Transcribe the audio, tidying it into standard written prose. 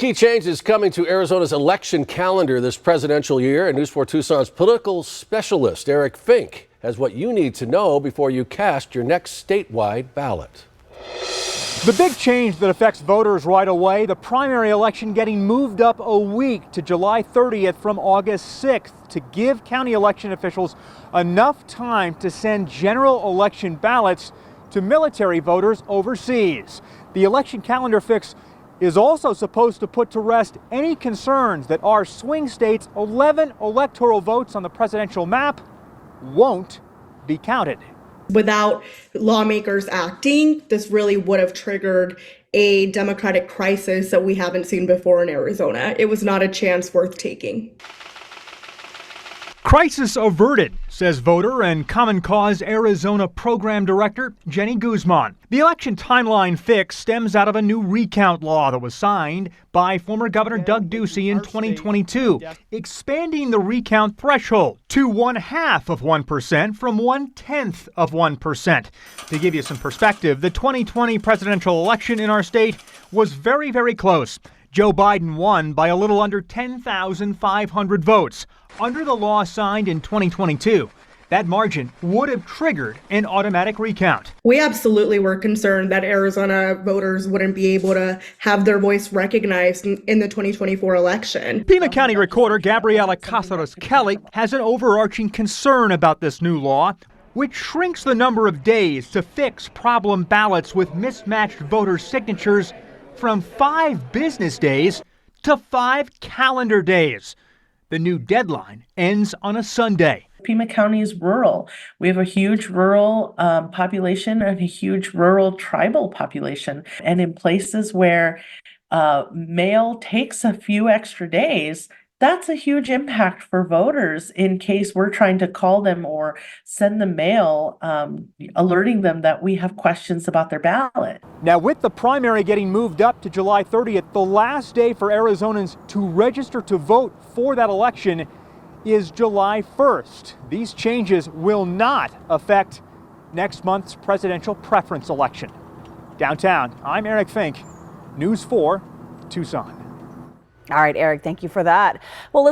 Key changes coming to Arizona's election calendar this presidential year, and News 4 Tucson's political specialist Eric Fink has what you need to know before you cast your next statewide ballot. The big change that affects voters right away, the primary election getting moved up a week to July 30th from August 6th to give county election officials enough time to send general election ballots to military voters overseas. The election calendar fix is also supposed to put to rest any concerns that our swing state's 11 electoral votes on the presidential map won't be counted. Without lawmakers acting, this really would have triggered a democratic crisis that we haven't seen before in Arizona. It was not a chance worth taking. Crisis averted, says voter and Common Cause Arizona program director Jenny Guzman. The election timeline fix stems out of a new recount law that was signed by former Governor Doug Ducey in 2022, expanding the recount threshold to 0.5% from 0.1 of 1%. To give you some perspective, the 2020 presidential election in our state was very, very close. Joe Biden won by a little under 10,500 votes. Under the law signed in 2022, that margin would have triggered an automatic recount. We absolutely were concerned that Arizona voters wouldn't be able to have their voice recognized in the 2024 election. Pima County Recorder Gabriela Casares-Kelly has an overarching concern about this new law, which shrinks the number of days to fix problem ballots with mismatched voter signatures from 5 business days to 5 calendar days. The new deadline ends on a Sunday. Pima County is rural. We have a huge rural population and a huge rural tribal population. And in places where mail takes a few extra days, that's a huge impact for voters in case we're trying to call them or send them mail, alerting them that we have questions about their ballot. Now, with the primary getting moved up to July 30th, the last day for Arizonans to register to vote for that election is July 1st. These changes will not affect next month's presidential preference election. Downtown, I'm Eric Fink, News 4 Tucson. All right, Eric, thank you for that. Well, listen.